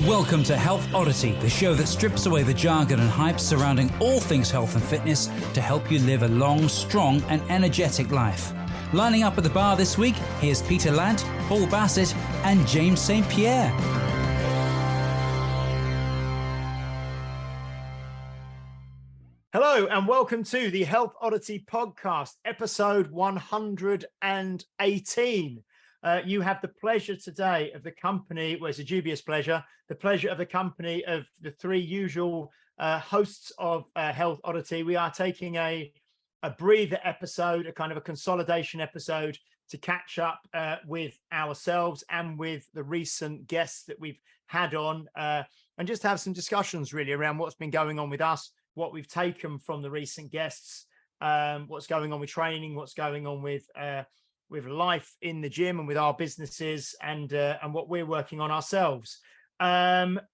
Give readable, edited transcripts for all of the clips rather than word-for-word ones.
Welcome to Health Oddity, the show that strips away the jargon and hype surrounding all things health and fitness to help you live a long, strong and energetic life. Lining up at the bar this week, here's Peter Lant, Paul Bassett and James St. Pierre. Hello and welcome to the Health Oddity podcast, episode 118. You have the pleasure today of the company, well, it's a dubious pleasure, the pleasure of the company of the three usual hosts of Health Oddity. We are taking a breather episode, a kind of a consolidation episode to catch up with ourselves and with the recent guests that we've had on and just have some discussions really around what's been going on with us, what we've taken from the recent guests, what's going on with training, what's going on with life in the gym and with our businesses and what we're working on ourselves.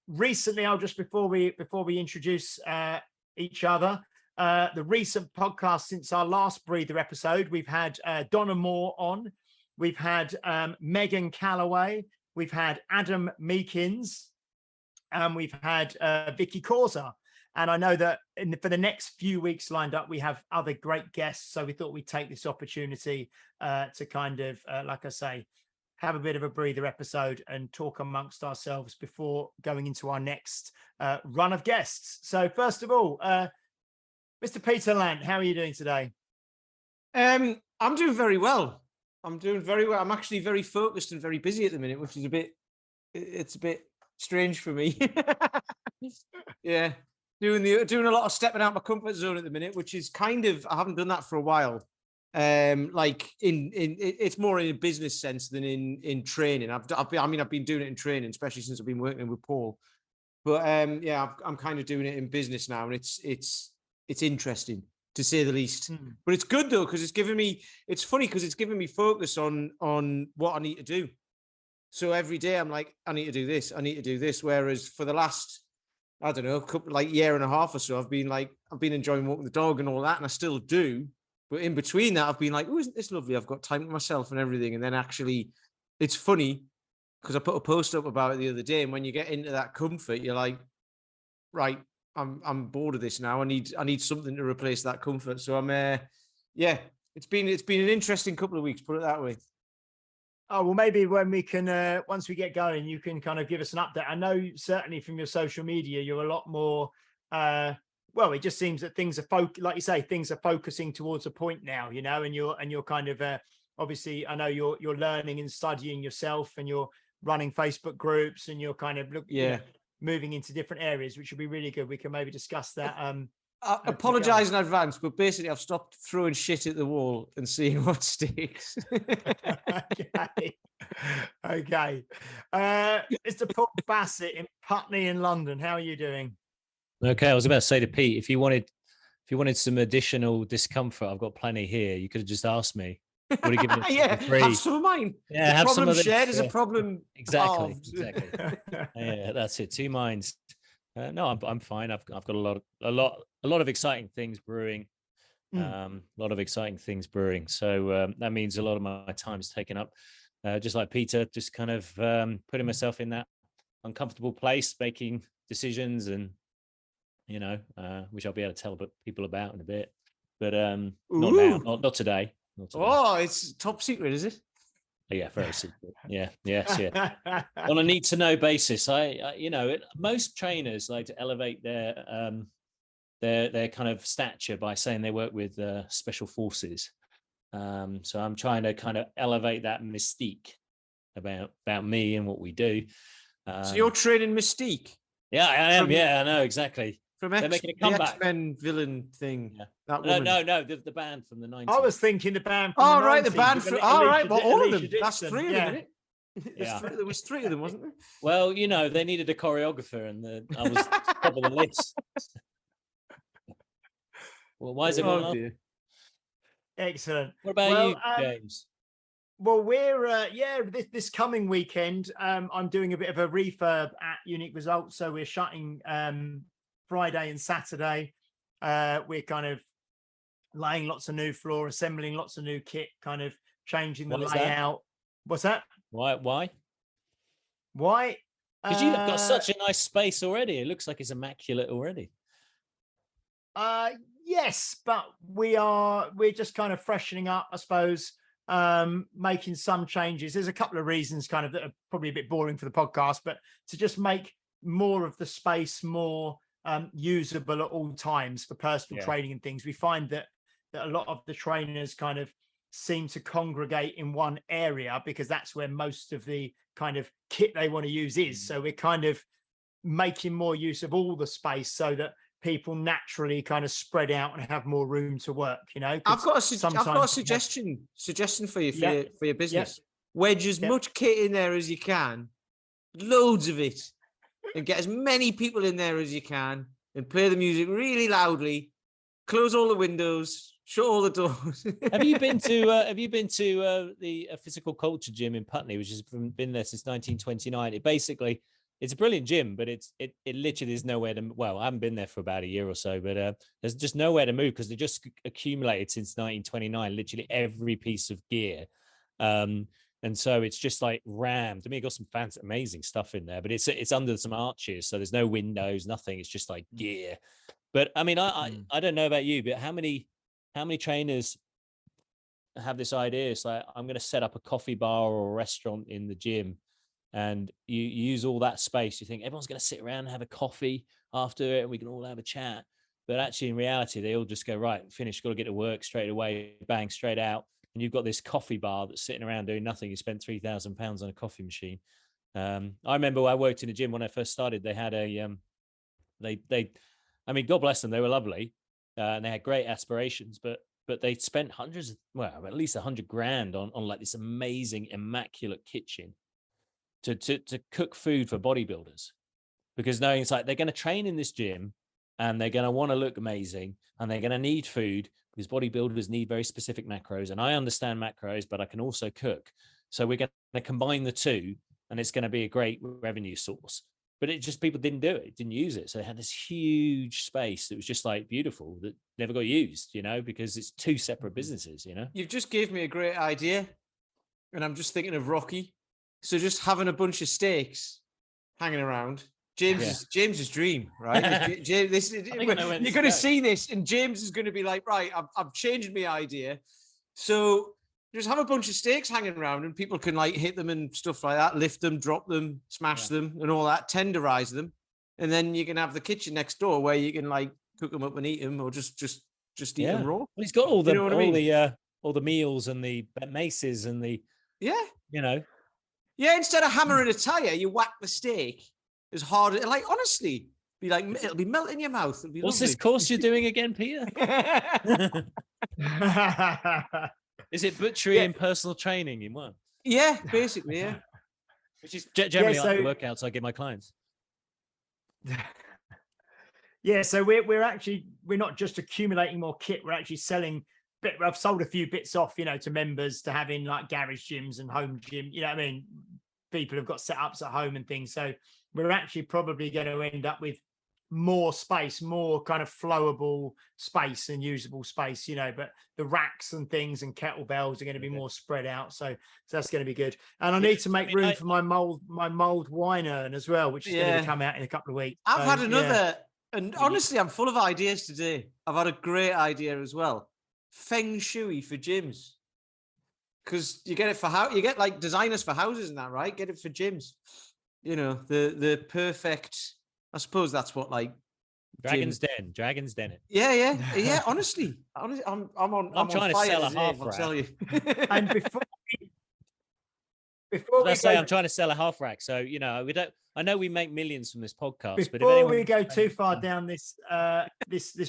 Recently, I'll just before we introduce each other, the recent podcast since our last breather episode, we've had Donna Moore on, we've had Megan Calloway, we've had Adam Meekins, and we've had Vicky Causa. And I know that for the next few weeks lined up, we have other great guests. So we thought we'd take this opportunity to kind of, like I say, have a bit of a breather episode and talk amongst ourselves before going into our next run of guests. So first of all, Mr. Peter Lant, how are you doing today? I'm doing very well. I'm doing very well. I'm actually very focused and very busy at the minute, which is a bit strange for me. Yeah. Doing a lot of stepping out my comfort zone at the minute, which is kind of, I haven't done that for a while. Like it's more in a business sense than in training. I've been doing it in training, especially since I've been working with Paul. But yeah, I'm kind of doing it in business now, and it's interesting to say the least. But it's good though, because it's given me. It's funny because it's given me focus on what I need to do. So every day I'm like, I need to do this. I need to do this. Whereas for the last, I don't know, year and a half or so, I've been enjoying walking the dog and all that, and I still do. But in between that, I've been like, oh, isn't this lovely? I've got time with myself and everything. And then actually, it's funny because I put a post up about it the other day. And when you get into that comfort, you're like, right, I'm bored of this now. I need something to replace that comfort. So yeah, it's been an interesting couple of weeks, put it that way. Oh, well, maybe when we can, once we get going, you can kind of give us an update. I know certainly from your social media, you're a lot more, well, it just seems that things are, like you say, things are focusing towards a point now, you know, and you're kind of, obviously, I know you're learning and studying yourself and you're running Facebook groups and you're kind of moving into different areas, which would be really good. We can maybe discuss that. I apologize in advance, but basically I've stopped throwing shit at the wall and seeing what sticks. Okay. Mr. Paul Bassett in Putney in London, how are you doing? Okay, I was about to say to Pete, if you wanted some additional discomfort, I've got plenty here. You could have just asked me. Would have given it yeah, free. have some of mine. Yeah, the have problem some of shared this. is a problem. Exactly. Yeah, that's it. Two minds. No, I'm fine. I've got a lot of exciting things brewing. A lot of exciting things brewing. So that means a lot of my time's taken up. Just like Peter, just kind of putting myself in that uncomfortable place, making decisions, and which I'll be able to tell people about in a bit. But not now, not today. Not today. Oh, it's top secret, is it? Yeah, very secret. Yeah. On a need to know basis, most trainers like to elevate their kind of stature by saying they work with special forces. So I'm trying to kind of elevate that mystique about me and what we do. So you're training Mystique? Yeah, I am. Yeah, I know exactly. They're making a comeback. The X-Men villain thing. Yeah. That no, the band from the 90s. I was thinking the band from the 90s. Right, the band from... All right, but all of them. Dixon. That's three of them, isn't it? Yeah. There was three of them, wasn't there? Well, they needed a choreographer, and I was top of the list. Well, why is it going Excellent. What about you, James? Well, we're this coming weekend, I'm doing a bit of a refurb at Unique Results. So we're shutting Friday and Saturday. We're kind of laying lots of new floor, assembling lots of new kit, kind of changing the layout. What's that? Why? Why? Because you've got such a nice space already. It looks like it's immaculate already. Yes, but we're just kind of freshening up, I suppose, making some changes. There's a couple of reasons kind of that are probably a bit boring for the podcast, but to just make more of the space more usable at all times for personal training and things. We find that a lot of the trainers kind of seem to congregate in one area because that's where most of the kind of kit they want to use is. So we're kind of making more use of all the space so that people naturally kind of spread out and have more room to work, you know. I've got a suggestion for you for your business. Wedge as much kit in there as you can, loads of it, and get as many people in there as you can, and play the music really loudly. Close all the windows, shut all the doors. Have you been to the Physical Culture gym in Putney, which has been there since 1929? It's a brilliant gym, but it literally is nowhere to. Well, I haven't been there for about a year or so, but there's just nowhere to move because they just accumulated since 1929 literally every piece of gear, and so it's just like rammed. I mean, it got some fancy, amazing stuff in there, but it's under some arches, so there's no windows, nothing. It's just like gear. But I mean, I don't know about you, but how many trainers have this idea? It's like, I'm going to set up a coffee bar or a restaurant in the gym, and you use all that space. You think everyone's going to sit around and have a coffee after it, and we can all have a chat. But actually, in reality, they all just go, right, finished, got to get to work straight away, bang, straight out. And you've got this coffee bar that's sitting around doing nothing. You spent £3,000 on a coffee machine. I remember when I worked in a gym when I first started. They had I mean, God bless them, they were lovely, and they had great aspirations, but they spent at least $100,000 on like this amazing, immaculate kitchen to cook food for bodybuilders, because knowing it's like they're going to train in this gym and they're going to want to look amazing and they're going to need food because bodybuilders need very specific macros, and I understand macros, but I can also cook. So we're going to combine the two, and it's going to be a great revenue source. But it just, people didn't do it, didn't use it. So they had this huge space that was just like beautiful that never got used, you know, because it's two separate businesses, you know. You've just gave me a great idea, and I'm just thinking of Rocky. So just having a bunch of steaks hanging around. James's dream, right? You're going to see this, and James is going to be like, right, I've changed my idea. So just have a bunch of steaks hanging around, and people can like hit them and stuff like that, lift them, drop them, smash them, and all that, tenderize them, and then you can have the kitchen next door where you can like cook them up and eat them, or just eat them raw. Well, he's got all the all the meals and the maces and the instead of hammering a tire, you whack the steak as hard. Like honestly, be like it'll be melting in your mouth. It'll be What's lovely. this course you're doing again, Peter? Is it butchery and personal training in one? Yeah, basically, yeah. Which is generally like the workouts I give my clients. Yeah, so we're not just accumulating more kit. We're actually selling. I've sold a few bits off, you know, to members to have in like garage gyms and home gym. You know what I mean? People have got setups at home and things. So we're actually probably going to end up with more space, more kind of flowable space and usable space, you know, but the racks and things and kettlebells are going to be more spread out. So that's going to be good. And I need to make room for my mold wine urn as well, which is going to come out in a couple of weeks. I've had another, and honestly, I'm full of ideas today. I've had a great idea as well. Feng Shui for gyms. Because you get it for you get like designers for houses and that, right? Get it for gyms. You know, the perfect. I suppose that's what like Dragon's Den it. Yeah. Honestly, I'm trying to sell a half rack. I'll tell you. And I'm trying to sell a half rack. So you know, I know we make millions from this podcast, but before we go too far down this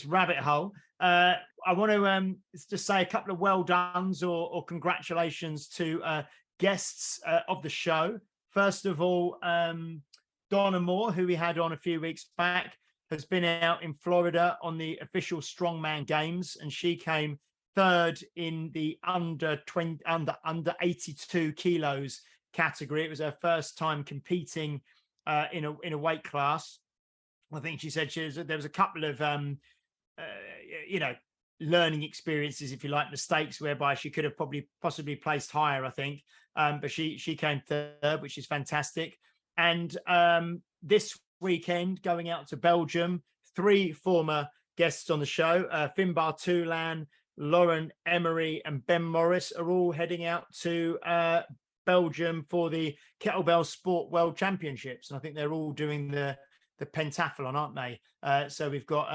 rabbit hole, I want to just say a couple of well dones or congratulations to guests of the show. First of all, Donna Moore, who we had on a few weeks back, has been out in Florida on the official Strongman Games, and she came third in the under 82 kilos category. It was her first time competing in a weight class. I think she said there was a couple of learning experiences, if you like, mistakes whereby she could have possibly placed higher, I think. But she came third, which is fantastic. And this weekend, going out to Belgium, 3 former guests on the show, Finbar Toulan, Lauren Emery and Ben Morris are all heading out to Belgium for the Kettlebell Sport World Championships. And I think they're all doing the pentathlon, aren't they? So we've got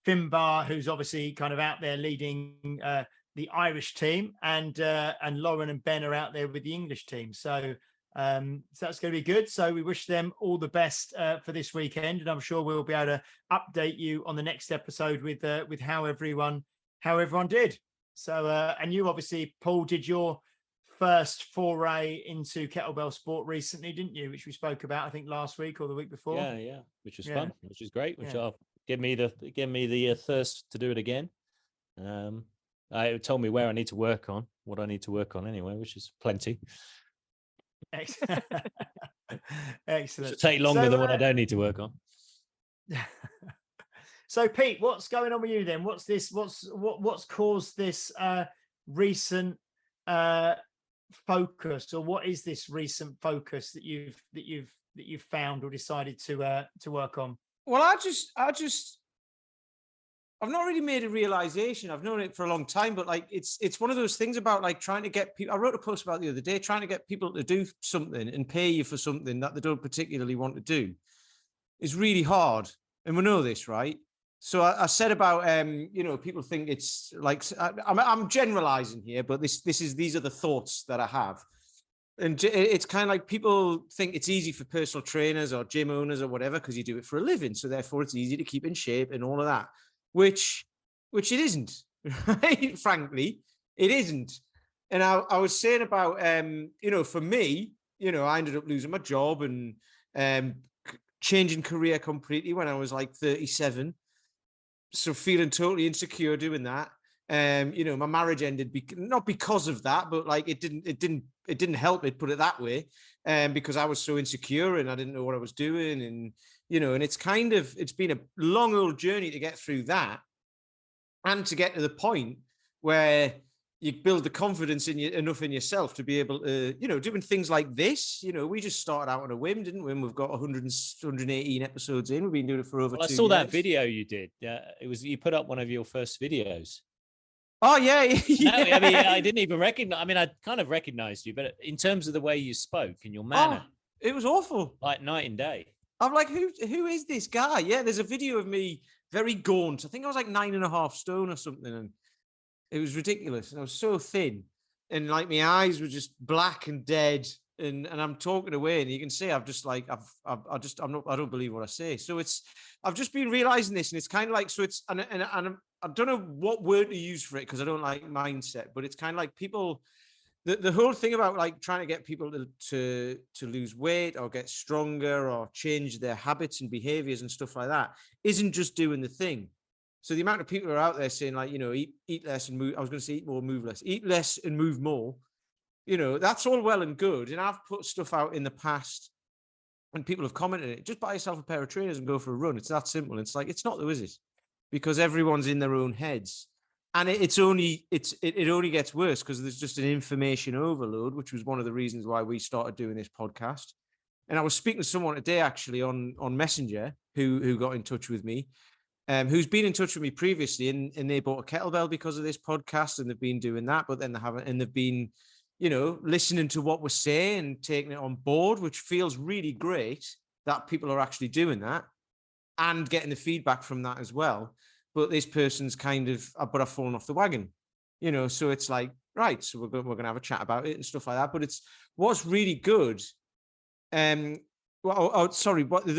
Finbar, who's obviously kind of out there leading the Irish team, and Lauren and Ben are out there with the English team. So that's going to be good. So we wish them all the best for this weekend, and I'm sure we'll be able to update you on the next episode with how everyone did. So and you obviously, Paul, did your first foray into kettlebell sport recently, didn't you? Which we spoke about, I think, last week or the week before. Yeah, which was fun, which is great. Which give me the thirst to do it again. It told me where I need to work on, what I need to work on anyway, which is plenty. Excellent. It'll take longer than what I don't need to work on. So Pete, what's going on with you then? What's caused this recent focus, or what is this recent focus that you've found or decided to work on? Well, I've not really made a realization. I've known it for a long time, but like it's one of those things about like trying to get people. I wrote a post about it the other day, trying to get people to do something and pay you for something that they don't particularly want to do is really hard. And we know this, right? So I said about people think it's like I'm generalizing here, but these are the thoughts that I have. And it's kind of like people think it's easy for personal trainers or gym owners or whatever because you do it for a living. So therefore it's easy to keep in shape and all of that. Which it isn't, right? Frankly, it isn't. And I was saying about, for me, I ended up losing my job and changing career completely when I was like 37. So feeling totally insecure doing that. My marriage ended not because of that, but like it didn't help it, put it that way. Because I was so insecure and I didn't know what I was doing. And and it's been a long old journey to get through that and to get to the point where you build the confidence enough in yourself to be able to, doing things like this. We just started out on a whim, didn't we? And we've got 118 episodes in. We've been doing it for over 2 years. I saw that video you did. Yeah, you put up one of your first videos. Oh, yeah. No, I mean, I didn't even recognize. I mean, I kind of recognized you, but in terms of the way you spoke and your manner, it was awful. Like night and day. I'm like, who is this guy? Yeah, there's a video of me very gaunt. I think I was like 9.5 stone or something. And it was ridiculous. And I was so thin. And like my eyes were just black and dead. And I'm talking away. And you can see I've just like, I don't believe what I say. So I've just been realizing this. And it's kind of like, so it's, and I don't know what word to use for it because I don't like mindset, but it's kind of like people, the whole thing about like trying to get people to lose weight or get stronger or change their habits and behaviors and stuff like that isn't just doing the thing. So the amount of people who are out there saying like, eat less and move, I was going to say eat more, move less, eat less and move more, that's all well and good. And I've put stuff out in the past and people have commented it, just buy yourself a pair of trainers and go for a run. It's that simple. It's like, it's not though, is it? Because everyone's in their own heads. And it only gets worse because there's just an information overload, which was one of the reasons why we started doing this podcast. And I was speaking to someone today actually on Messenger who got in touch with me, who's been in touch with me previously, and they bought a kettlebell because of this podcast, and they've been doing that, but then they've been, listening to what we're saying and taking it on board, which feels really great that people are actually doing that and getting the feedback from that as well. But this person's but I've fallen off the wagon, so it's like, right, so we're going to have a chat about it and stuff like that. But what's really good. The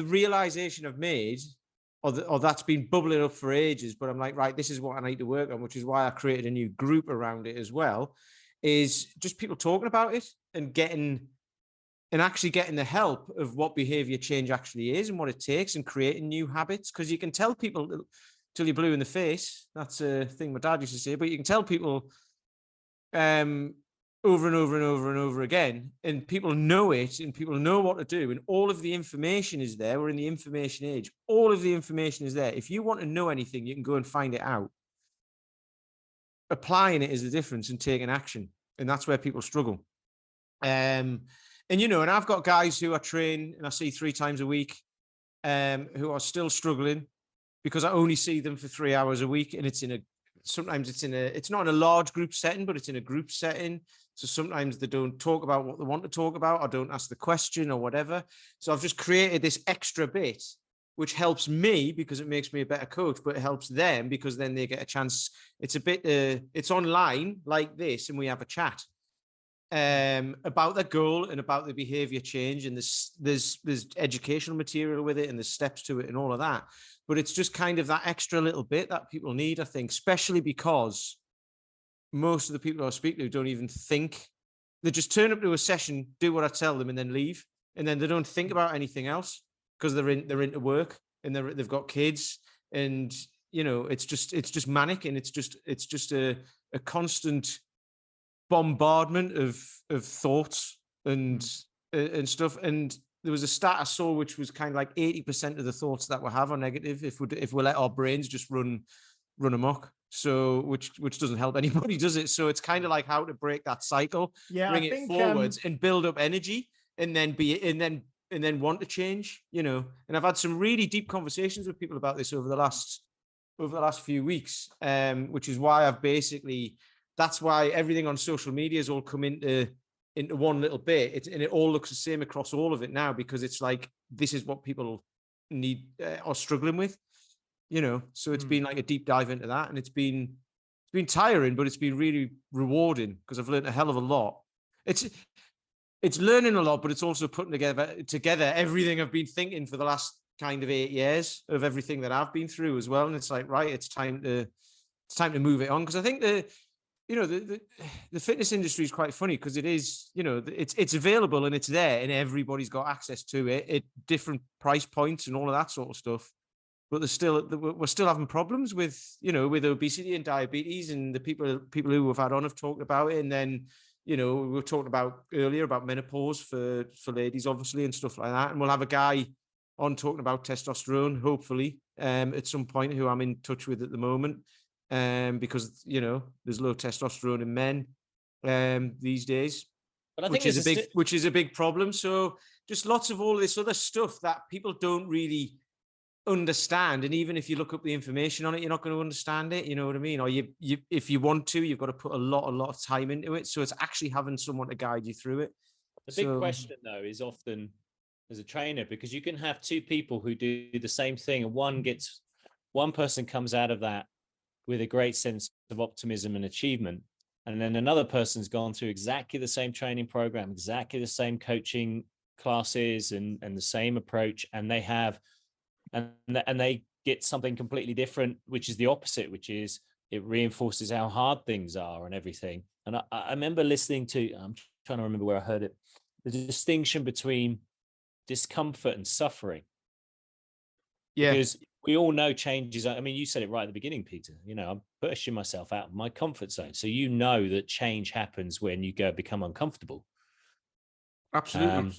realization I've made, or that's been bubbling up for ages, but I'm like, right, this is what I need to work on, which is why I created a new group around it as well, is just people talking about it and actually getting the help of what behavior change actually is and what it takes, and creating new habits. Because you can tell people till you're blue in the face. That's a thing my dad used to say, but you can tell people over and over and over and over again, and people know it, and people know what to do, and all of the information is there. We're in the information age. All of the information is there. If you want to know anything, you can go and find it out. Applying it is the difference, and taking action. And that's where people struggle. And, and I've got guys who I train and I see 3 times a week, who are still struggling because I only see them for 3 hours a week. And it's not in a large group setting, but it's in a group setting. So sometimes they don't talk about what they want to talk about or don't ask the question or whatever. So I've just created this extra bit, which helps me because it makes me a better coach, but it helps them because then they get a chance. It's it's online like this, and we have a chat about the goal and about the behavior change. And there's educational material with it and there's steps to it and all of that. But it's just kind of that extra little bit that people need, I think, especially because most of the people I speak to don't even think. They just turn up to a session, do what I tell them, and then leave. And then they don't think about anything else because they're into work and they've got kids, and it's just manic, and it's just a constant bombardment of thoughts and stuff. And there was a stat I saw which was kind of like 80% of the thoughts that we have are negative if we let our brains just run amok. So which doesn't help anybody, does it? So it's kind of like how to break that cycle, bring it forwards and build up energy, and then want to change, And I've had some really deep conversations with people about this over the last few weeks, which is why that's why everything on social media has all come into one little bit. And it all looks the same across all of it now, because it's like, this is what people need are struggling with, So it's been like a deep dive into that, and it's been tiring, but it's been really rewarding because I've learned a hell of a lot. It's learning a lot, but it's also putting together everything I've been thinking for the last kind of 8 years of everything that I've been through as well. And it's like, right, it's time to move it on. Because I think the fitness industry is quite funny, because it is, it's available and it's there and everybody's got access to it at different price points and all of that sort of stuff. But we're still having problems with obesity and diabetes, and the people who we've had on have talked about it. And then, we were talking about earlier about menopause for ladies, obviously, and stuff like that. And we'll have a guy on talking about testosterone, hopefully, at some point, who I'm in touch with at the moment, because, there's low testosterone in men these days, but I think which is a big problem. So just lots of all this other stuff that people don't really understand, and even if you look up the information on it, you're not going to understand it, you know what I mean? Or you if you want to, you've got to put a lot of time into it. So it's actually having someone to guide you through it. The big question though is often as a trainer, because you can have 2 people who do the same thing, and one person comes out of that with a great sense of optimism and achievement, and then another person's gone through exactly the same training program, exactly the same coaching classes and the same approach, and they have and they get something completely different, which is the opposite, which is it reinforces how hard things are and everything. And I remember listening to, I'm trying to remember where I heard it, the distinction between discomfort and suffering. Yeah. Because we all know changes. I mean, you said it right at the beginning, Peter. I'm pushing myself out of my comfort zone. So that change happens when you become uncomfortable. Absolutely.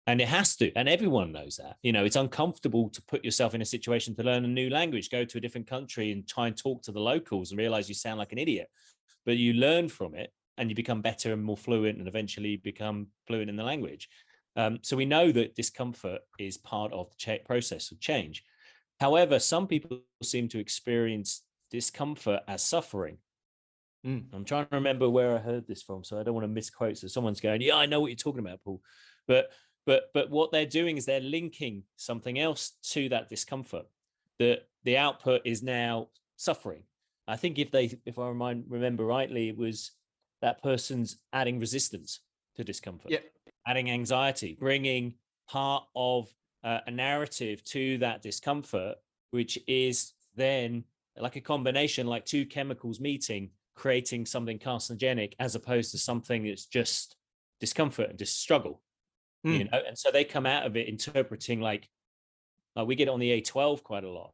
And it has to, and everyone knows that. It's uncomfortable to put yourself in a situation to learn a new language, go to a different country and try and talk to the locals and realize you sound like an idiot. But you learn from it and you become better and more fluent, and eventually become fluent in the language. So we know that discomfort is part of the process of change. However, some people seem to experience discomfort as suffering. I'm trying to remember where I heard this from, so I don't want to misquote. So someone's going, yeah, I know what you're talking about, Paul. But what they're doing is they're linking something else to that discomfort. The output is now suffering. I think if I remember rightly, it was that person's adding resistance to discomfort, adding anxiety, bringing part of a narrative to that discomfort, which is then like a combination, like 2 chemicals meeting, creating something carcinogenic, as opposed to something that's just discomfort and just struggle. And so they come out of it interpreting like we get on the A12 quite a lot.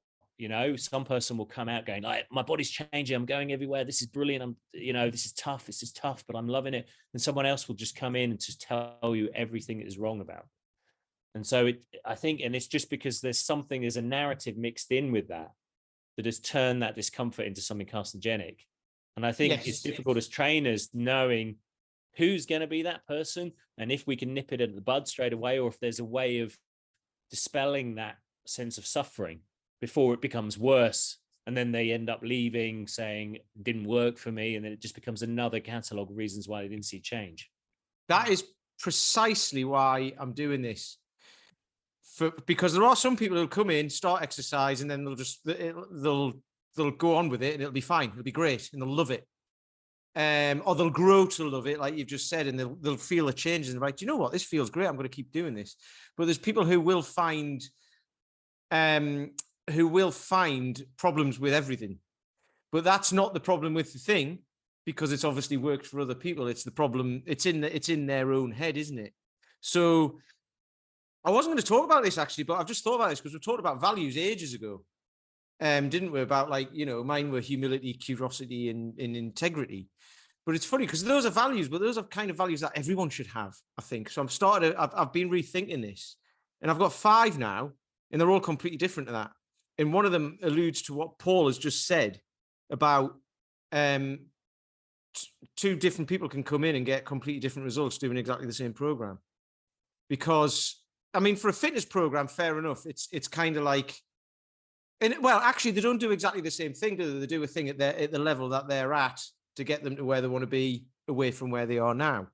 Some person will come out going like, my body's changing, I'm going everywhere, this is brilliant, this is tough, but I'm loving it. And someone else will just come in and just tell you everything that is wrong about it. And so I think, and it's just because there's a narrative mixed in with that has turned that discomfort into something carcinogenic. And I think it's difficult as trainers knowing who's going to be that person, and if we can nip it at the bud straight away, or if there's a way of dispelling that sense of suffering before it becomes worse, and then they end up leaving saying it didn't work for me, and then it just becomes another catalogue of reasons why they didn't see change. That is precisely why I'm doing this. Because there are some people who'll come in, start exercise, and then they'll go on with it, and it'll be fine, it'll be great, and they'll love it. Or they'll grow to love it, like you've just said, and they'll feel a change, and they're like, do you know what, this feels great, I'm going to keep doing this. But there's people who will find problems with everything. But that's not the problem with the thing, because it's obviously worked for other people. It's the problem, it's in their own head, isn't it? So I wasn't going to talk about this actually, but I've just thought about this because we talked about values ages ago, didn't we? About, like, you know, mine were humility, curiosity, and integrity. But it's funny because those are values, but those are kind of values that everyone should have, I think. So I've been rethinking this, and I've got 5 now, and they're all completely different to that. And one of them alludes to what Paul has just said about 2 different people can come in and get completely different results doing exactly the same program. Because, I mean, for a fitness program, fair enough. It's kind of like, and well, actually, they don't do exactly the same thing, do they? They do a thing at the level that they're at to get them to where they want to be, away from where they are now.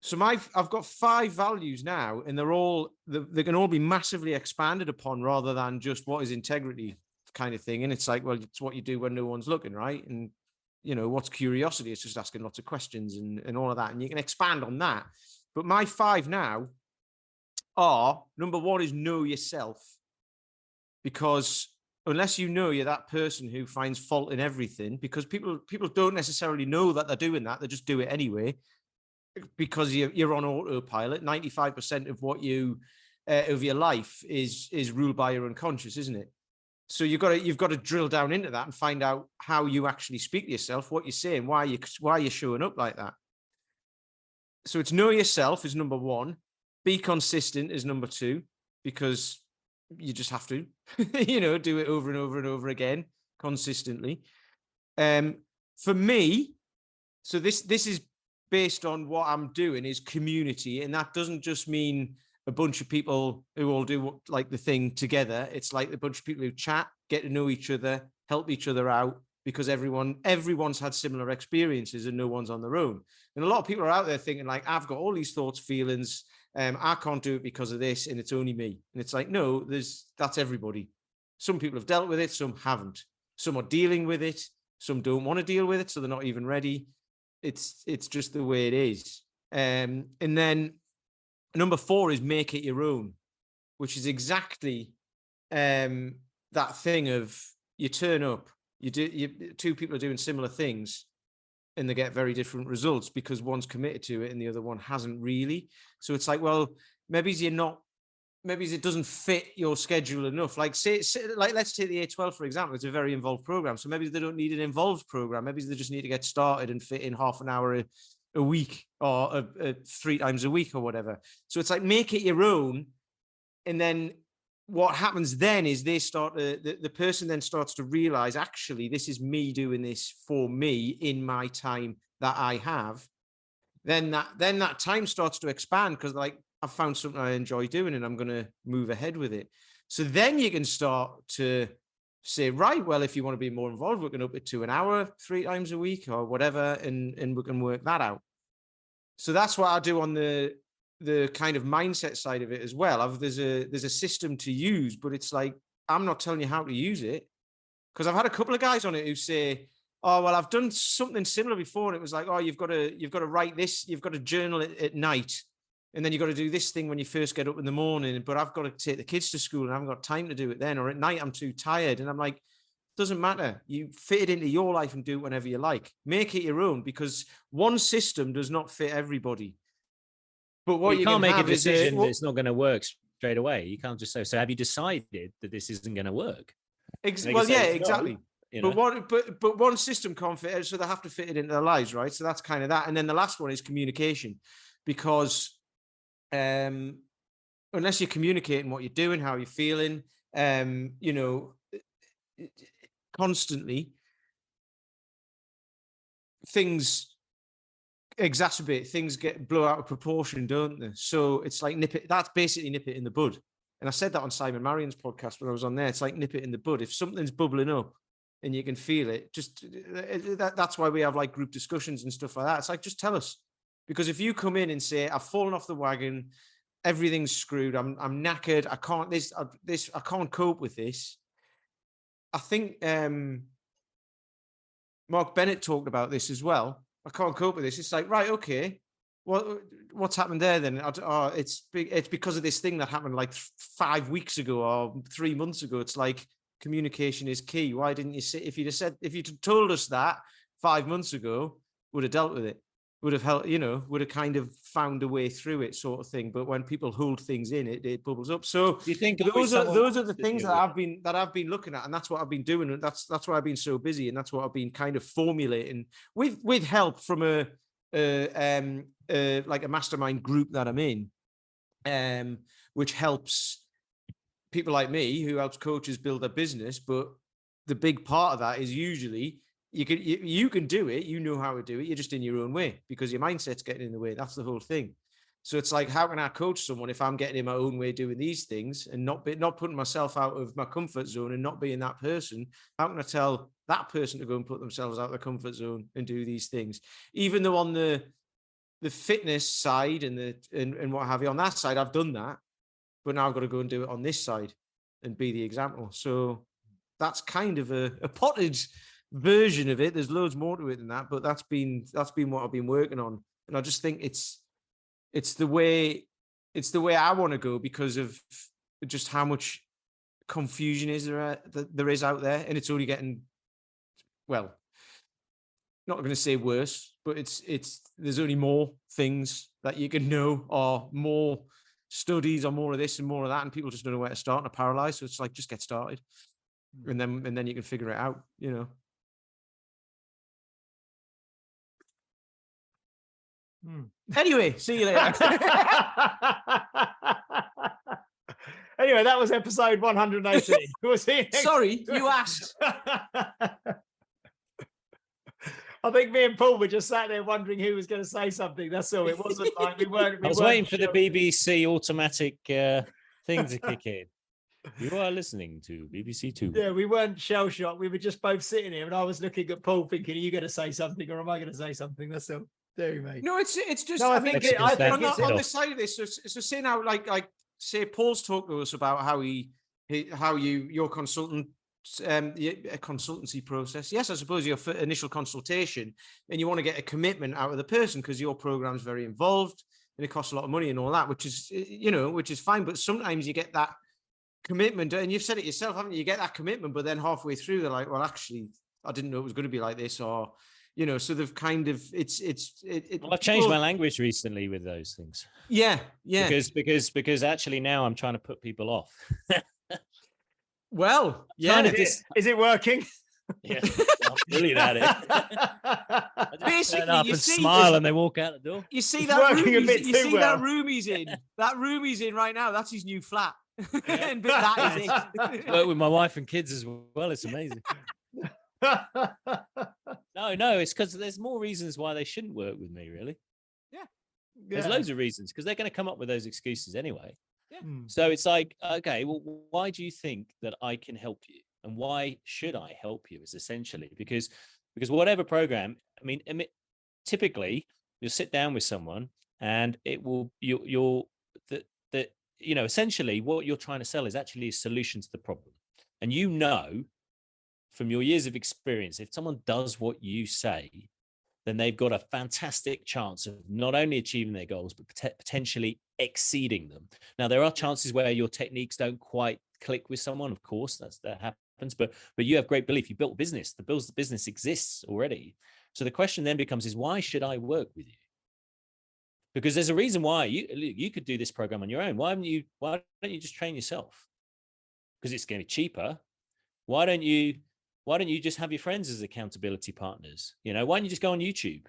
So I've got 5 values now, and they can all be massively expanded upon rather than just what is integrity kind of thing. And it's like, well, it's what you do when no one's looking, right? And, you know, what's curiosity? It's just asking lots of questions and all of that. And you can expand on that. But my 5 now are, number 1 is know yourself. Because unless you know you're that person who finds fault in everything, because people don't necessarily know that they're doing that, they just do it anyway, because you're on autopilot. 95% of what of your life is ruled by your unconscious, isn't it? So you've got to drill down into that and find out how you actually speak to yourself, what you're saying, why you're showing up like that. So it's know yourself is number 1. Be consistent is number 2, because you just have to, you know, do it over and over and over again consistently. For me, so this is based on what I'm doing, is community, and that doesn't just mean a bunch of people who all do like the thing together. It's like a bunch of people who chat, get to know each other, help each other out, because everyone's had similar experiences and no one's on their own. And a lot of people are out there thinking, like, I've got all these thoughts, feelings, I can't do it because of this, and it's only me. And it's like, no, that's everybody. Some people have dealt with it, some haven't. Some are dealing with it, some don't want to deal with it, so they're not even ready. It's just the way it is. And then number 4 is make it your own, which is exactly that thing of, you turn up, 2 people are doing similar things, and they get very different results because one's committed to it and the other one hasn't really. So it's like, well, maybe it doesn't fit your schedule enough. Like, like, let's take the A12, for example. It's a very involved program. So maybe they don't need an involved program. Maybe they just need to get started and fit in half an hour a week, or 3 times a week or whatever. So it's like, make it your own. And then what happens then is the person then starts to realize, actually, this is me doing this for me in my time that I have. Then that time starts to expand, because, like, I've found something I enjoy doing and I'm going to move ahead with it. So then you can start to say, right, well, if you want to be more involved, we can up it to an hour 3 times a week or whatever, and we can work that out. So that's what I do on the kind of mindset side of it as well. There's a system to use, but it's like, I'm not telling you how to use it, because I've had a couple of guys on it who say, oh, well, I've done something similar before, and it was like, oh, you've got to write this, you've got to journal it at night, and then you've got to do this thing when you first get up in the morning, but I've got to take the kids to school and I haven't got time to do it then, or at night I'm too tired. And I'm like, doesn't matter. You fit it into your life and do it whenever you like. Make it your own, because one system does not fit everybody. But what you can't make a decision that it's not going to work straight away. You can't just say, so have you decided that this isn't going to work? Well, yeah, exactly. No, you know? But one system can't fit it, so they have to fit it into their lives, right? So that's kind of that. And then the last one is communication, because unless you're communicating what you're doing, how you're feeling, you know, constantly, things exacerbate things, get blow out of proportion, don't they? So it's like that's basically nip it in the bud. And I said that on Simon Marion's podcast when I was on there. It's like nip it in the bud. If something's bubbling up and you can feel it, just that's why we have like group discussions and stuff like that. It's like, just tell us. Because if you come in and say, I've fallen off the wagon, everything's screwed, I'm knackered, I can't cope with this. I think Mark Bennett talked about this as well. I can't cope with this. It's like, right, okay, what's happened there then? It's because of this thing that happened like 5 weeks ago or 3 months ago. It's like, communication is key. Why didn't you say, if you'd told us that 5 months ago, would have dealt with it, would have helped, would have kind of found a way through it, sort of thing. But when people hold things in, it bubbles up. So Do you think those are the things that I've been looking at, and that's what I've been doing. And that's why I've been so busy, and that's what I've been kind of formulating with help from like a mastermind group that I'm in, which helps people like me, who helps coaches build their business. But the big part of that is usually you can do it, you know how to do it, you're just in your own way because your mindset's getting in the way. That's the whole thing. So it's like, how can I coach someone if I'm getting in my own way doing these things and not putting myself out of my comfort zone and not being that person? How can I tell that person to go and put themselves out of their comfort zone and do these things? Even though on the fitness side and what have you, on that side, I've done that, but now I've got to go and do it on this side and be the example. So that's kind of a potted version of it. There's loads more to it than that, but that's been what I've been working on. And I just think it's the way I want to go because of just how much confusion there is out there, and it's only getting, well, not going to say worse, but there's only more things that you can know, or more studies, or more of this and more of that, and people just don't know where to start and are paralyzed. So it's like, just get started, and then you can figure it out, Anyway, see you later. Anyway, that was episode 118. We'll see you next Sorry, you asked. I think me and Paul were just sat there wondering who was going to say something. That's all. It wasn't like we weren't. I was waiting for the BBC automatic thing to kick in. You are listening to BBC Two. Yeah, we weren't shell shocked. We were just both sitting here, and I was looking at Paul, thinking, "Are you going to say something, or am I going to say something?" That's all. There you mate. No, it's just. No, I think on the side of this. So say now, like say Paul's talked to us about how your consultant. A consultancy process. Yes, I suppose your initial consultation, and you want to get a commitment out of the person because your program is very involved and it costs a lot of money and all that, which is fine. But sometimes you get that commitment, and you've said it yourself, haven't you? You get that commitment, but then halfway through they're like, well, actually, I didn't know it was going to be like this, or so they've kind of Well, I've changed my language recently with those things. Yeah. Because actually now I'm trying to put people off. Well, yeah. Is it working? Yeah, I'm brilliant at it. Basically, turn up and smile, and they walk out the door. You see It's that working room? a bit You too see well. that room he's in? That room he's in right now. That's his new flat. And but that is it. Work with my wife and kids as well. It's amazing. No, it's because there's more reasons why they shouldn't work with me. Really. There's loads of reasons, because they're going to come up with those excuses anyway. Yeah. So it's like, okay, well, why do you think that I can help you, and why should I help you? Is essentially because whatever program, I mean, typically you'll sit down with someone, and it will essentially what you're trying to sell is actually a solution to the problem, and from your years of experience, if someone does what you say, then they've got a fantastic chance of not only achieving their goals, but potentially exceeding them. Now, there are chances where your techniques don't quite click with someone, of course, that happens, but you have great belief. You built a business. The business exists already. So the question then becomes is, why should I work with you? Because there's a reason why you could do this program on your own. Why don't you just train yourself? Because it's going to be cheaper. Why don't you just have your friends as accountability partners? Why don't you just go on YouTube?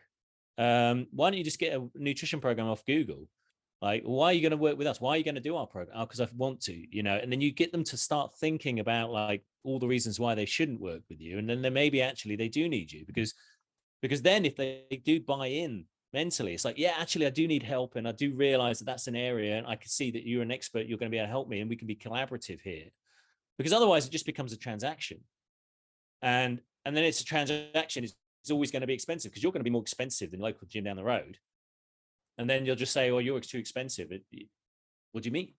Why don't you just get a nutrition program off Google? Like, why are you going to work with us? Why are you going to do our program? Oh, because I want to, and then you get them to start thinking about like all the reasons why they shouldn't work with you. And then maybe actually they do need you because then if they do buy in mentally. It's like, yeah, actually, I do need help, and I do realize that that's an area, and I can see that you're an expert. You're going to be able to help me, and we can be collaborative here, because otherwise it just becomes a transaction, and then it's a transaction. It's always going to be expensive because you're going to be more expensive than the local gym down the road, and then you'll just say, "Oh, you're too expensive." What do you mean?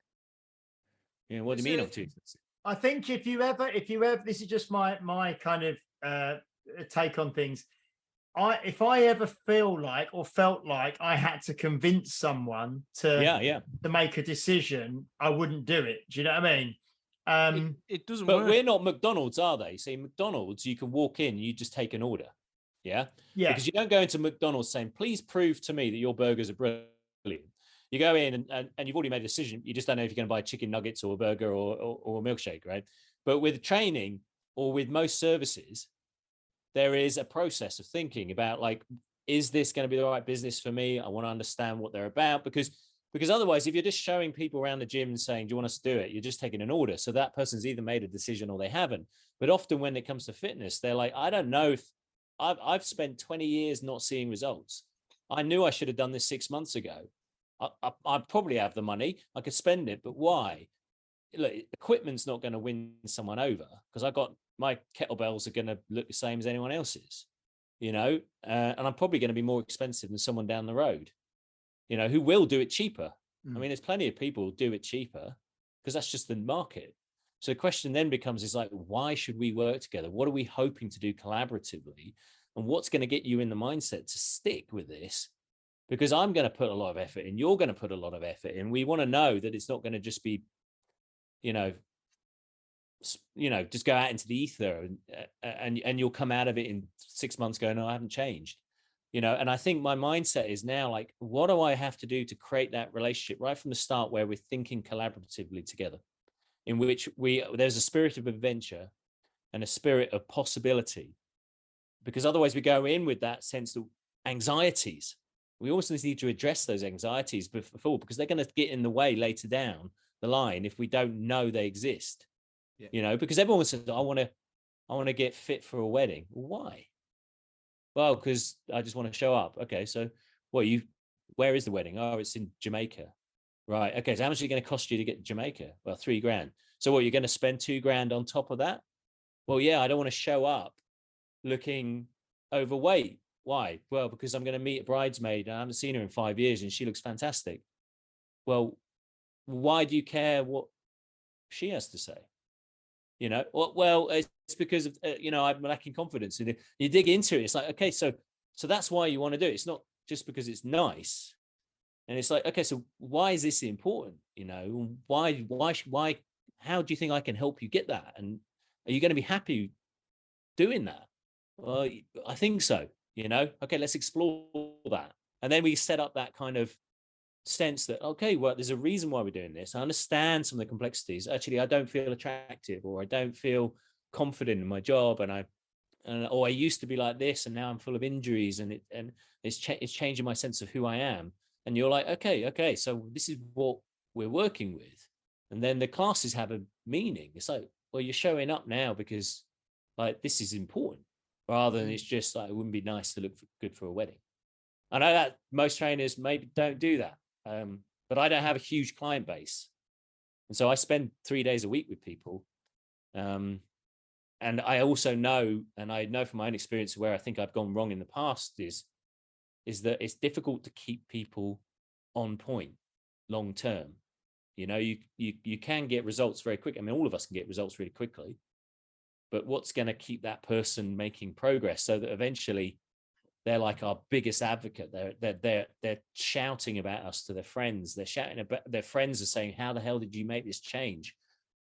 You know, what do you mean I'm too expensive? I think if you ever, this is just my kind of take on things. If I ever feel like or felt like I had to convince someone to make a decision, I wouldn't do it. Do you know what I mean? It doesn't but work. We're not McDonald's, are they? See, McDonald's, you can walk in, you just take an order. Yeah. Because you don't go into McDonald's saying, please prove to me that your burgers are brilliant. You go in and you've already made a decision. You just don't know if you're going to buy chicken nuggets or a burger or a milkshake, right? But with training or with most services, there is a process of thinking about, like, is this going to be the right business for me? I want to understand what they're about, because otherwise, if you're just showing people around the gym and saying, do you want us to do it? You're just taking an order. So that person's either made a decision or they haven't. But often when it comes to fitness, they're like, I don't know if I've spent 20 years not seeing results. I knew I should have done this 6 months ago. I probably have the money. I could spend it, but why? Look, equipment's not going to win someone over, because I got my kettlebells are going to look the same as anyone else's, you know, and I'm probably going to be more expensive than someone down the road, you know, who will do it cheaper. I mean, there's plenty of people who do it cheaper because that's just the market. So the question then becomes, is like, why should we work together? What are we hoping to do collaboratively? And what's going to get you in the mindset to stick with this? Because I'm going to put a lot of effort in, you're going to put a lot of effort in. We want to know that it's not going to just be, you know, just go out into the ether and you'll come out of it in 6 months going, no, I haven't changed, you know. And I think my mindset is now like, what do I have to do to create that relationship right from the start, where we're thinking collaboratively together, in which there's a spirit of adventure and a spirit of possibility, because otherwise we go in with that sense of anxieties. We also need to address those anxieties before, because they're going to get in the way later down the line if we don't know they exist. Yeah. You know, because everyone says, I want to get fit for a wedding. Why? Well, because I just want to show up. Okay, so where is the wedding? Oh, it's in Jamaica. Right. Okay, so how much is it going to cost you to get to Jamaica? Well, $3,000. So what, you're going to spend $2,000 on top of that? Well, yeah, I don't want to show up looking overweight. Why? Well, because I'm going to meet a bridesmaid. I haven't seen her in 5 years and she looks fantastic. Well, why do you care what she has to say? You know, well, it's because of, I'm lacking confidence. And you dig into it, it's like, okay, so that's why you want to do it. It's not just because it's nice. And it's like, okay, so why is this important? You know, why, how do you think I can help you get that? And are you going to be happy doing that? Well, I think so, you know, okay, let's explore that. And then we set up that kind of sense that, okay, well, there's a reason why we're doing this. I understand some of the complexities. Actually, I don't feel attractive, or I don't feel confident in my job, or I used to be like this, and now I'm full of injuries, and it's changing my sense of who I am. And you're like, okay, so this is what we're working with. And then the classes have a meaning. It's like, well, you're showing up now because, like, this is important, rather than it's just like, it wouldn't be nice to look good for a wedding. I know that most trainers maybe don't do that. But I don't have a huge client base. And so I spend 3 days a week with people. And I also know, and I know from my own experience where I think I've gone wrong in the past is that it's difficult to keep people on point long term. You know, you can get results very quick. I mean, all of us can get results really quickly, but what's going to keep that person making progress so that eventually they're like our biggest advocate? They're shouting about us to their friends. They're shouting about, their friends are saying, how the hell did you make this change?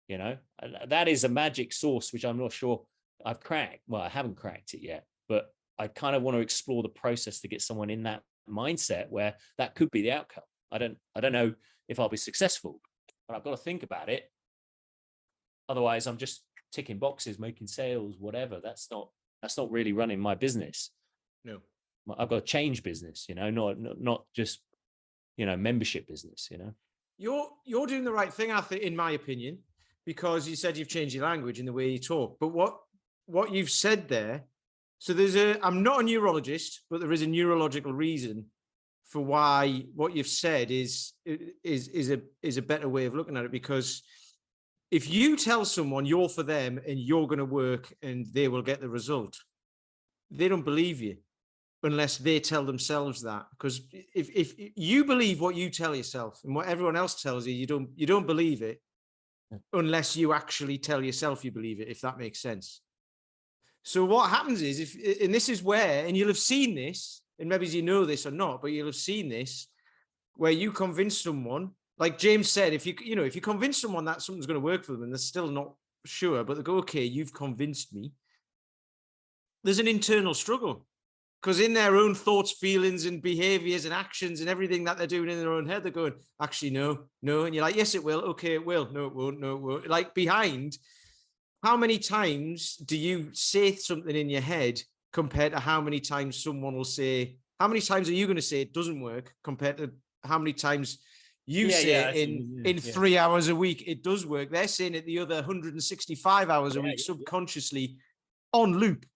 You know, and that is a magic sauce, which I'm not sure I've cracked. Well, I haven't cracked it yet, but I kind of want to explore the process to get someone in that mindset where that could be the outcome. I don't know if I'll be successful, but I've got to think about it. Otherwise, I'm just ticking boxes, making sales, whatever. That's not really running my business. No, I've got a change business, you know, not just, you know, membership business, you know. You're doing the right thing, I think, in my opinion, because you said you've changed your language in the way you talk. But what you've said there, so I'm not a neurologist, but there is a neurological reason for why what you've said is a better way of looking at it. Because if you tell someone you're for them and you're going to work and they will get the result, they don't believe you unless they tell themselves that. Because if you believe what you tell yourself and what everyone else tells you, you don't believe it unless you actually tell yourself you believe it, if that makes sense. So what happens is, and this is where, and you'll have seen this, and maybe you know this or not, but you'll have seen this, where you convince someone, like James said, if you convince someone that something's going to work for them and they're still not sure, but they go, okay, you've convinced me, there's an internal struggle. Because in their own thoughts, feelings, and behaviors and actions and everything that they're doing in their own head, they're going, actually, no. And you're like, yes, it will. Okay, it will. No, it won't. No, it won't. Like behind, how many times do you say something in your head compared to how many times someone will say, how many times are you going to say it doesn't work compared to how many times you say in 3 hours a week it does work? They're saying it the other 165 hours a week subconsciously on loop.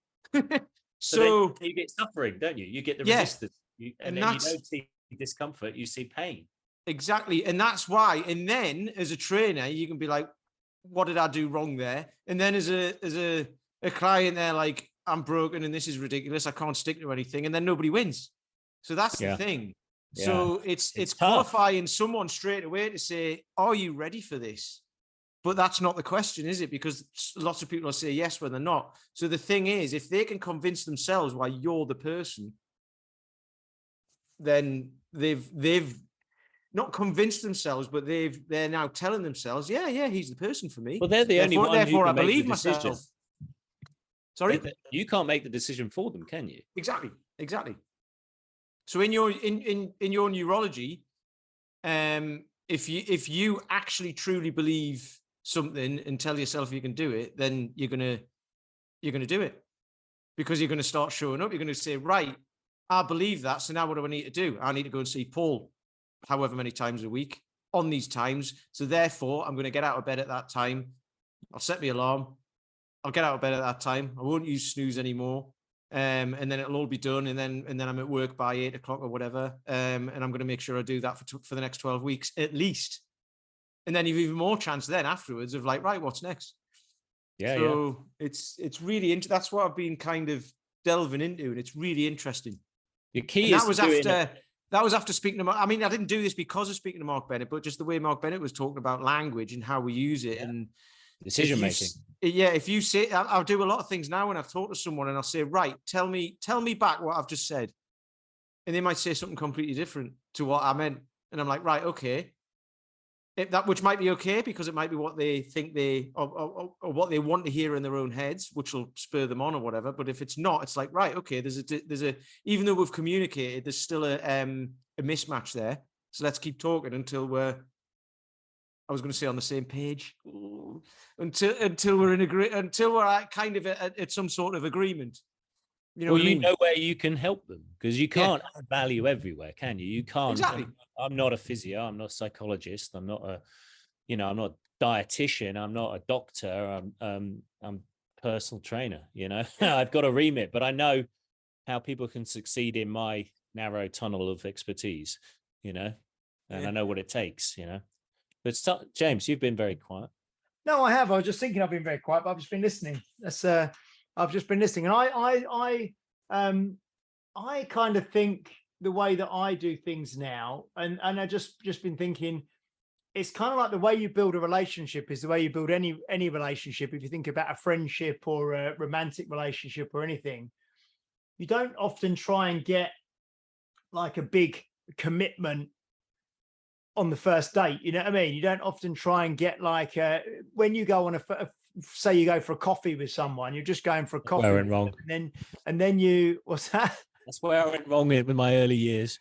So you get suffering, don't you? You get the resistance, and then you don't see discomfort, you see pain. Exactly, and that's why. And then, as a trainer, you can be like, "What did I do wrong there?" And then, as a client, they're like, "I'm broken, and this is ridiculous. I can't stick to anything." And then nobody wins. So that's the thing. Yeah. So it's qualifying someone straight away to say, "Are you ready for this?" But that's not the question, is it? Because lots of people will say yes when they're not. So the thing is, if they can convince themselves why you're the person, then they've not convinced themselves, but they're now telling themselves, yeah, he's the person for me. Well, they're the only one who can make the decision. Sorry, you can't make the decision for them, can you? Exactly. So in your neurology, if you actually truly believe something and tell yourself you can do it, then you're gonna do it, because you're gonna start showing up. You're gonna say, right, I believe that, so now what do I need to do? I need to go and see Paul however many times a week on these times. So therefore, I'm gonna get out of bed at that time. I'll set my alarm. I'll get out of bed at that time. I won't use snooze anymore. And then it'll all be done. And then I'm at work by 8 o'clock or whatever. And I'm going to make sure I do that for the next 12 weeks at least. And then you've even more chance then afterwards of like, right, what's next? So it's really that's what I've been kind of delving into, and it's really interesting. The key is that was after speaking to Mark. I mean, I didn't do this because of speaking to Mark Bennett, but just the way Mark Bennett was talking about language and how we use it and decision making. If you say, I'll do a lot of things now when I've talked to someone and I'll say, right, tell me back what I've just said. And they might say something completely different to what I meant. And I'm like, right, okay. Which might be okay, because it might be what they think or what they want to hear in their own heads, which will spur them on or whatever. But if it's not, it's like, right, okay, there's a even though we've communicated, there's still a mismatch there. So let's keep talking until we're, I was going to say on the same page, until we're until we're at some sort of agreement. You know, you know where you can help them, because you can't add value everywhere, can you? You can't. Exactly. I'm not a physio. I'm not a psychologist. I'm not I'm not a dietitian. I'm not a doctor. I'm a personal trainer. You know, I've got a remit, but I know how people can succeed in my narrow tunnel of expertise. You know, and I know what it takes. You know, but James, you've been very quiet. No, I have. I was just thinking I've been very quiet, but I've just been listening. I've just been listening, and I kind of think the way that I do things now, and I just been thinking, it's kind of like the way you build a relationship is the way you build any relationship. If you think about a friendship or a romantic relationship or anything, you don't often try and get like a big commitment on the first date. You know what I mean? You don't often try and get like when you go on say you go for a coffee with someone, you're just going for a coffee. Where I went wrong. And then you, what's that? That's where I went wrong with my early years.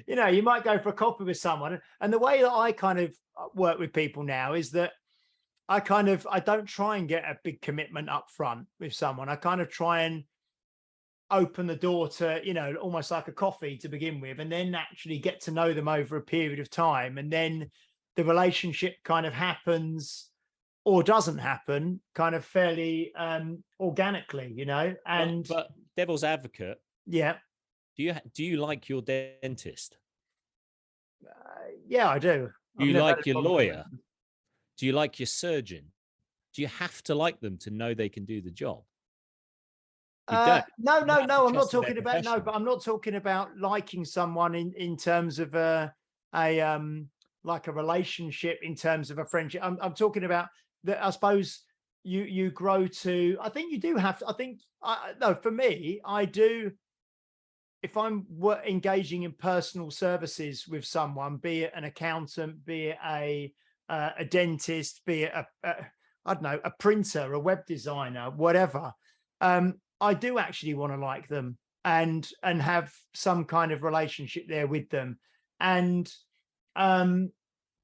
You know, you might go for a coffee with someone. And the way that I kind of work with people now is that I don't try and get a big commitment up front with someone. I kind of try and open the door to, you know, almost like a coffee to begin with, and then actually get to know them over a period of time. And then the relationship kind of happens or doesn't happen kind of fairly organically, you know. And but devil's advocate, yeah, Do you like your dentist? Yeah, I do. Do I've you never had like a your problem with lawyer? them. Do you like your surgeon? Do you have to like them to know they can do the job? You don't. No, You no, have to no. I'm not trust in their talking about no, profession. but I'm not talking about liking someone in terms of a like a relationship, in terms of a friendship. I'm talking about that. I suppose you grow to. I think you do have to. I think no, for me, I do. If I'm engaging in personal services with someone, be it an accountant, be it a dentist, be it I don't know, a printer, a web designer, whatever. I do actually want to like them and have some kind of relationship there with them. And um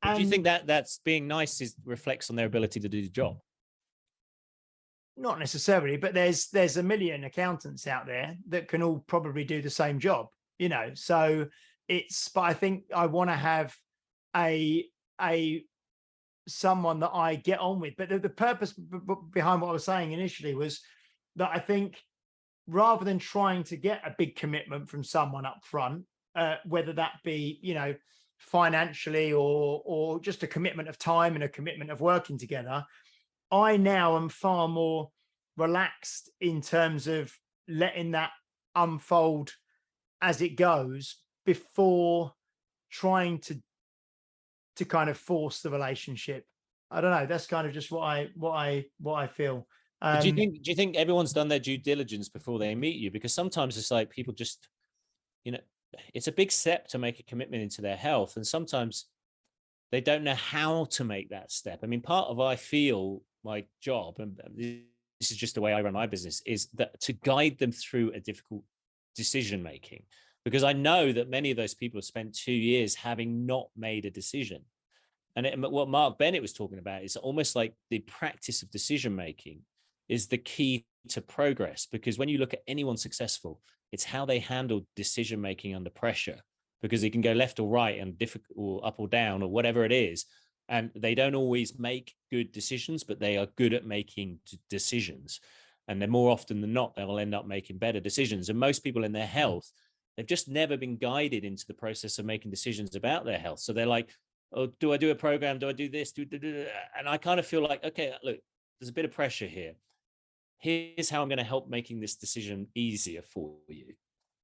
But do you think and that that's being nice is reflects on their ability to do the job? not necessarily, but there's a million accountants out there that can all probably do the same job, you know. So but I think I want to have a someone that I get on with. But the purpose behind what I was saying initially was that I think, rather than trying to get a big commitment from someone up front, whether that be, you know, financially or just a commitment of time and a commitment of working together, I now am far more relaxed in terms of letting that unfold as it goes, before trying to kind of force the relationship. I don't know. That's kind of just what I feel. But do you think everyone's done their due diligence before they meet you? Because sometimes it's like people just, you know, it's a big step to make a commitment into their health, and sometimes they don't know how to make that step. I mean, part of, I feel, my job, and this is just the way I run my business, is that to guide them through a difficult decision making, because I know that many of those people have spent 2 years having not made a decision. And what Mark Bennett was talking about is almost like the practice of decision making is the key to progress. Because when you look at anyone successful, it's how they handle decision making under pressure, because it can go left or right and difficult, or up or down, or whatever it is. And they don't always make good decisions, but they are good at making decisions. And then more often than not, they'll end up making better decisions. And most people in their health, they've just never been guided into the process of making decisions about their health. So they're like, oh, do I do a program? Do I do this? And I kind of feel like, okay, look, there's a bit of pressure here. Here's how I'm going to help making this decision easier for you.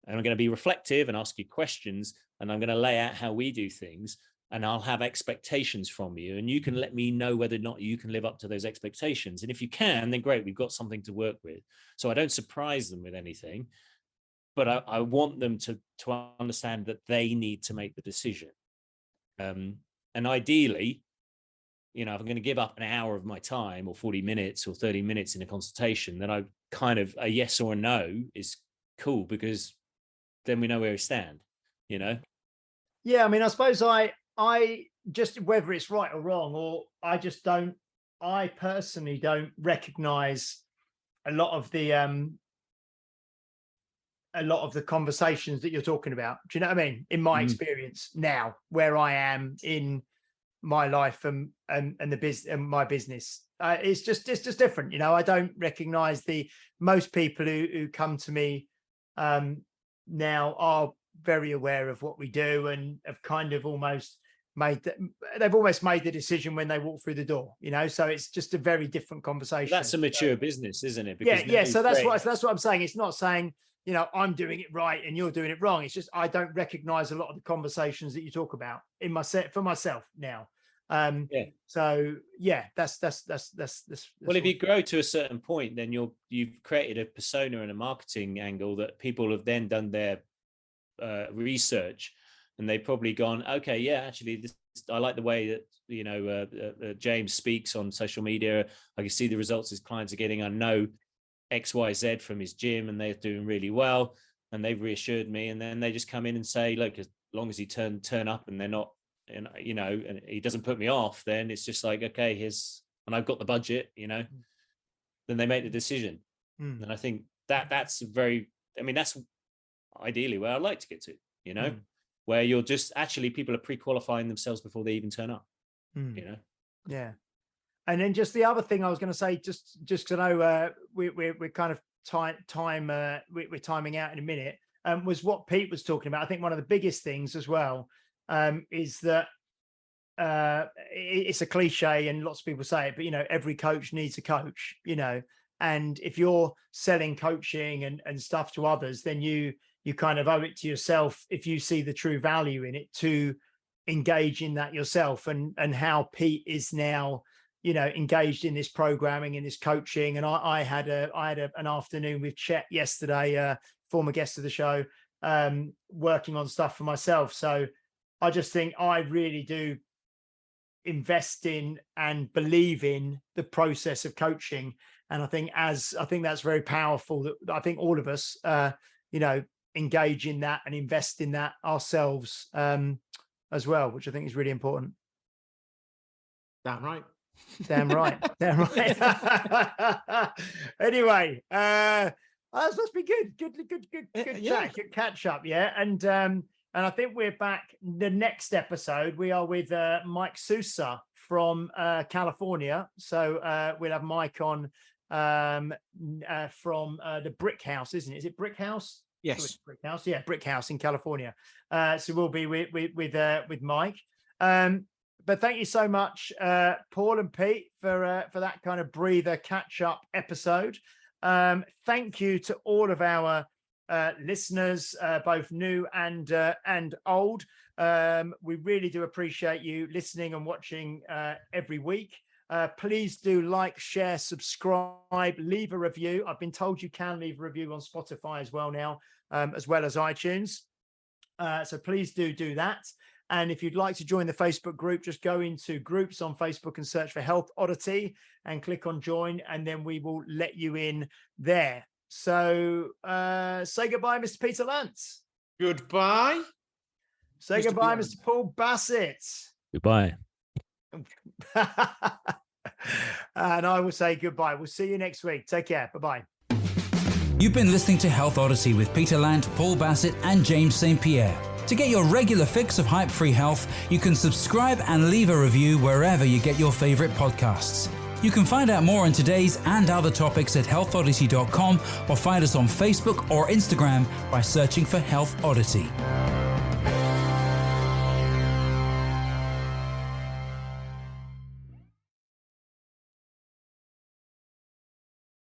And I'm going to be reflective and ask you questions, and I'm going to lay out how we do things, and I'll have expectations from you, and you can let me know whether or not you can live up to those expectations. And if you can, then great, we've got something to work with. So I don't surprise them with anything, but I want them to understand that they need to make the decision. And ideally, you know, if I'm going to give up an hour of my time, or 40 minutes or 30 minutes in a consultation, then I kind of, a yes or a no is cool, because then we know where we stand, you know? Yeah, I mean, I suppose I just, whether it's right or wrong, or I personally don't recognize a lot of the conversations that you're talking about. Do you know what I mean? In my experience now, where I am in my life and the business and my business, it's just different. You know, I don't recognize most people who come to me now are very aware of what we do, and have kind of almost they've almost made the decision when they walk through the door, you know. So it's just a very different conversation. That's a mature business, isn't it? Because yeah. So that's what I'm saying. It's not saying, you know, I'm doing it right and you're doing it wrong. It's just I don't recognize a lot of the conversations that you talk about in my set for myself now. So yeah, that's well, if you grow to a certain point, then you've created a persona and a marketing angle that people have then done their research, and they've probably gone, okay, yeah, actually I like the way that, you know, James speaks on social media. I can see the results his clients are getting. I know XYZ from his gym, and they're doing really well, and they've reassured me. And then they just come in and say, look, as long as he turn up and they're not, and you know, and he doesn't put me off, then it's just like, okay, and I've got the budget, you know, then they make the decision. And I think that's ideally where I'd like to get to, you know, where you're just actually, people are pre-qualifying themselves before they even turn up, you know? Yeah. And then just the other thing I was going to say, just to know, we're kind of we're timing out in a minute. was what Pete was talking about. I think one of the biggest things as well is that it's a cliche and lots of people say it, but every coach needs a coach, and if you're selling coaching and stuff to others, then you kind of owe it to yourself, if you see the true value in it, to engage in that yourself. And how Pete is now engaged in this programming, in this coaching. And I had an afternoon with Chet yesterday, former guest of the show, working on stuff for myself. So I just think I really do invest in and believe in the process of coaching. And I think that's very powerful, that I think all of us, engage in that and invest in that ourselves as well, which I think is really important. Damn right. Damn right. Damn right. Anyway, that must be good. Good chat, good catch up. Yeah. And I think we're back the next episode. We are with Mike Sousa from California. So we'll have Mike on from the Brick House, isn't it? Is it Brick House? Yes. Brick House. Yeah, Brick House in California. So we'll be with Mike. But thank you so much, Paul and Pete, for that kind of breather catch-up episode. Thank you to all of our listeners, both new and old. We really do appreciate you listening and watching every week. Please do like, share, subscribe, leave a review. I've been told you can leave a review on Spotify as well now, as well as iTunes. So please do that. And if you'd like to join the Facebook group, just go into groups on Facebook and search for Health Oddity and click on join, and then we will let you in there. So say goodbye, Mr. Peter Lance. Goodbye. Say Mr. goodbye, Beyond. Mr. Paul Bassett. Goodbye. And I will say goodbye. We'll see you next week. Take care. Bye-bye. You've been listening to Health Odyssey with Peter Lant, Paul Bassett, and James St. Pierre. To get your regular fix of hype-free health, you can subscribe and leave a review wherever you get your favorite podcasts. You can find out more on today's and other topics at healthodyssey.com, or find us on Facebook or Instagram by searching for Health Odyssey.